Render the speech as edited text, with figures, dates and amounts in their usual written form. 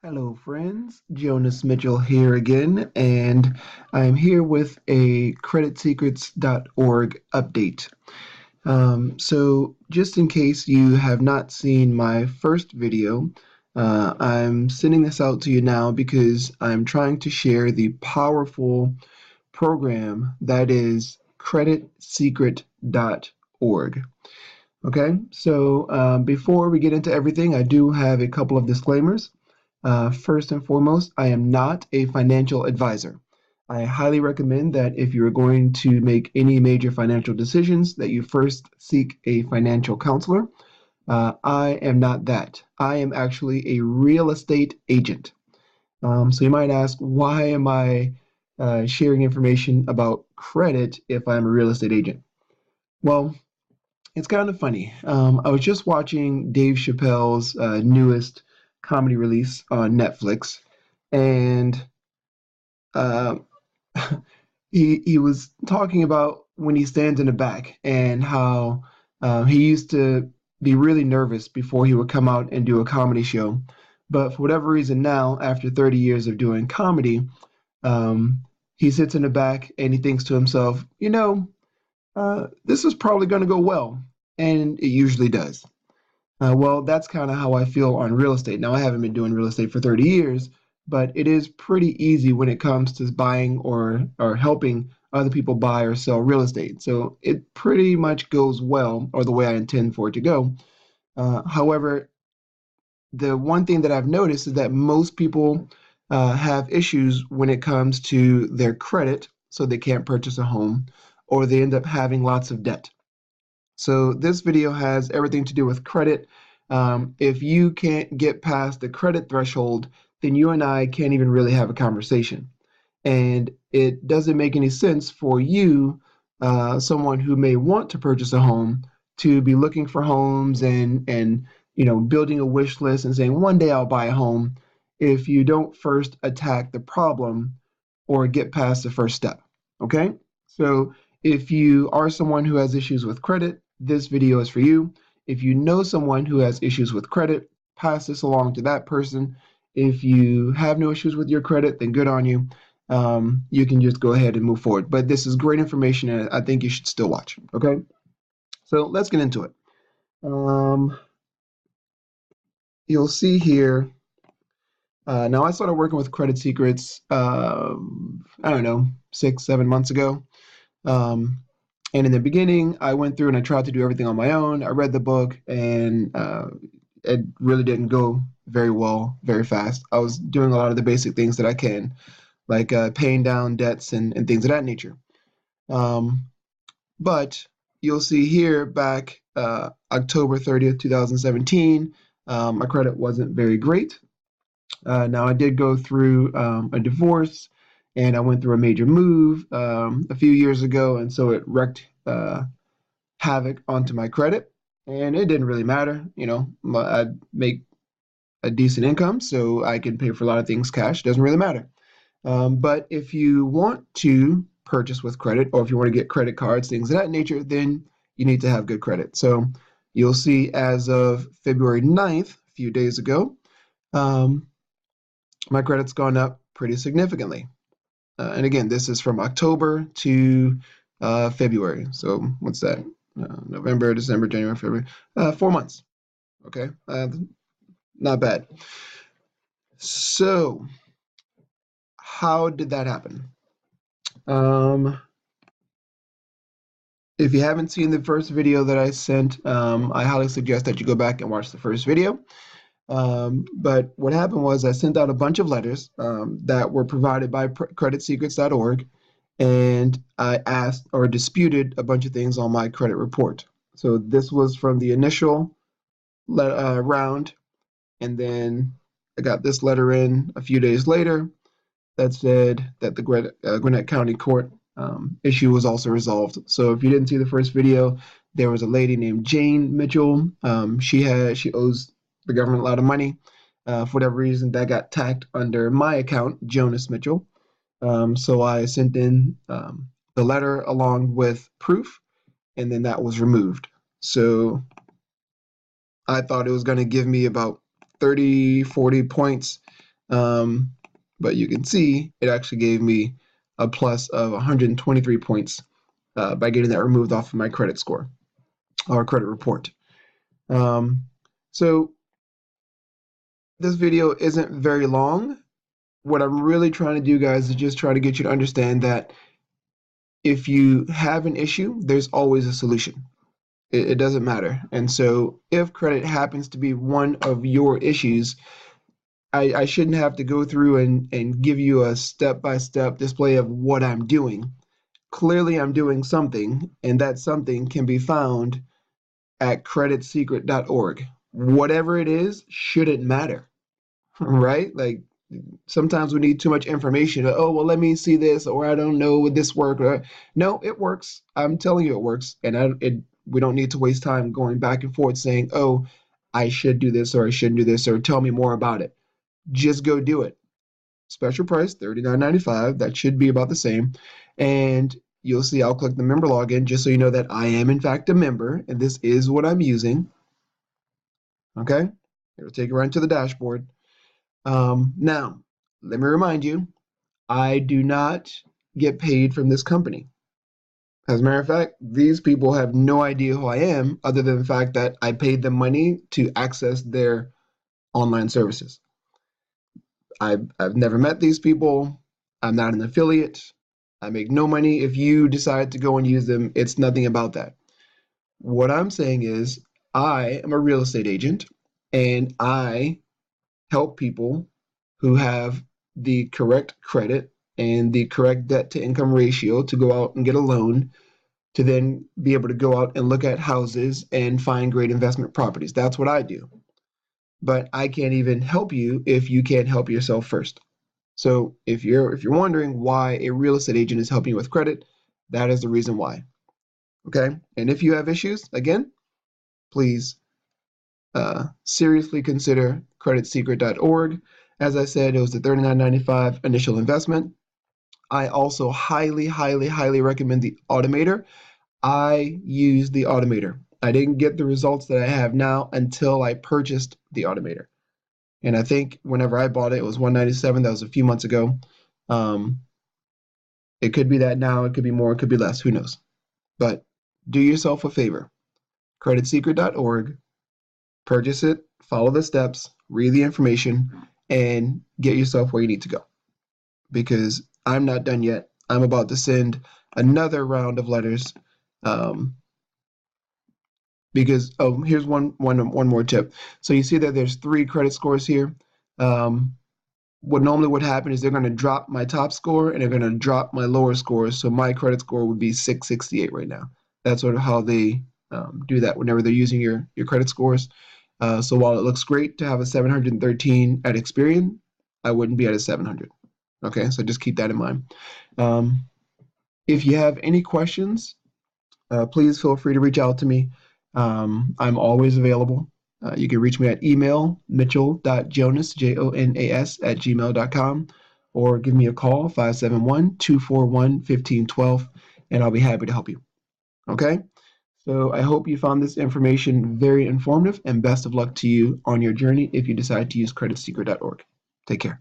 Hello, friends. Jonas Mitchell here again, and I'm here with a creditsecrets.org update. So, just in case you have not seen my first video, I'm sending this out to you now because I'm trying to share the powerful program that is creditsecret.org. Okay, so before we get into everything, I do have a couple of disclaimers. First and foremost, I am not a financial advisor. I highly recommend that if you're going to make any major financial decisions, that you first seek a financial counselor. I am not that. I am actually a real estate agent. So you might ask, why am I sharing information about credit if I'm a real estate agent? Well, it's kind of funny. I was just watching Dave Chappelle's newest comedy release on Netflix, and uh, he was talking about when he stands in the back and how he used to be really nervous before he would come out and do a comedy show. But for whatever reason now, after 30 years of doing comedy, um, he sits in the back and he thinks to himself, this is probably going to go well. And it usually does. Well, that's kind of how I feel on real estate. Now, I haven't been doing real estate for 30 years, but it is pretty easy when it comes to buying or helping other people buy or sell real estate. So it pretty much goes well, or the way I intend for it to go. However, the one thing that I've noticed is that most people have issues when it comes to their credit, so they can't purchase a home, or they end up having lots of debt. So this video has everything to do with credit. If you can't get past the credit threshold, then you and I can't even really have a conversation. And it doesn't make any sense for you, someone who may want to purchase a home, to be looking for homes and building a wish list and saying one day I'll buy a home, if you don't first attack the problem or get past the first step. Okay? So if you are someone who has issues with credit, this video is for you. If you know someone who has issues with credit, pass this along to that person. If you have no issues with your credit, then good on you. You can just go ahead and move forward. But this is great information, and I think you should still watch. Okay, so let's get into it. You'll see here. Now I started working with Credit Secrets. I don't know, 6, 7 months ago. And in the beginning, I went through and I tried to do everything on my own. I read the book, and it really didn't go very well, very fast. I was doing a lot of the basic things that I can, like paying down debts and things of that nature. Um, but you'll see here back October 30th, 2017, my credit wasn't very great. Now, I did go through a divorce, and I went through a major move a few years ago, and so it wreaked havoc onto my credit. And it didn't really matter. I make a decent income, so I can pay for a lot of things cash. It doesn't really matter. But if you want to purchase with credit, or if you want to get credit cards, things of that nature, then you need to have good credit. So you'll see as of February 9th, a few days ago, um, my credit's gone up pretty significantly. And again, this is from October to February. So what's that? November, December, January, February. 4 months. Okay, not bad. So how did that happen? If you haven't seen the first video that I sent, I highly suggest that you go back and watch the first video. But what happened was I sent out a bunch of letters that were provided by creditsecrets.org, and I asked or disputed a bunch of things on my credit report. So this was from the initial round, and then I got this letter in a few days later that said that the Gwinnett County Court issue was also resolved. So if you didn't see the first video, there was a lady named Jane Mitchell. She owes the government a lot of money. For whatever reason, that got tacked under my account, Jonas Mitchell. So I sent in the letter along with proof, and then that was removed. So I thought it was going to give me about 30, 40 points But you can see it actually gave me a plus of 123 points by getting that removed off of my credit score or credit report. So this video isn't very long. What I'm really trying to do, guys, is just try to get you to understand that if you have an issue, there's always a solution. It doesn't matter. And so if credit happens to be one of your issues, I shouldn't have to go through and give you a step-by-step display of what I'm doing. Clearly, I'm doing something, and that something can be found at creditsecret.org. Whatever it is, shouldn't matter, right? Like sometimes we need too much information. Oh, well, let me see this, or I don't know, would this work? Or, no, it works. I'm telling you it works. And we don't need to waste time going back and forth saying, oh, I should do this, or I shouldn't do this, or tell me more about it. Just go do it. Special price, $39.95. That should be about the same. And you'll see I'll click the member login just so you know that I am in fact a member and this is what I'm using. Okay, it'll take you right to the dashboard. Now, let me remind you, I do not get paid from this company. As a matter of fact, these people have no idea who I am other than the fact that I paid them money to access their online services. I've never met these people. I'm not an affiliate. I make no money. If you decide to go and use them, it's nothing about that. What I'm saying is I am a real estate agent and I help people who have the correct credit and the correct debt to income ratio to go out and get a loan to then be able to go out and look at houses and find great investment properties. That's what I do. But I can't even help you if you can't help yourself first. So if you're wondering why a real estate agent is helping you with credit, that is the reason why. Okay? And if you have issues, again, please seriously consider creditsecret.org. As I said, it was the $39.95 initial investment. I also highly, highly, highly recommend the Automator. I use the Automator. I didn't get the results that I have now until I purchased the Automator. And I think whenever I bought it, it was $197. That was a few months ago. It could be that now, it could be more, it could be less, who knows. But do yourself a favor. Creditsecret.org, purchase it, follow the steps, read the information, and get yourself where you need to go. Because I'm not done yet. I'm about to send another round of letters. Because here's one more tip. So you see that there's 3 credit scores here. What normally would happen is they're going to drop my top score and they're going to drop my lower scores. So my credit score would be 668 right now. That's sort of how they do that whenever they're using your credit scores. So while it looks great to have a 713 at Experian, I wouldn't be at a 700. Okay, so just keep that in mind. If you have any questions, please feel free to reach out to me. I'm always available. You can reach me at email, mitchell.jonas, Jonas, @gmail.com, or give me a call, 571-241-1512, and I'll be happy to help you. Okay? So I hope you found this information very informative, and best of luck to you on your journey if you decide to use creditsecret.org. Take care.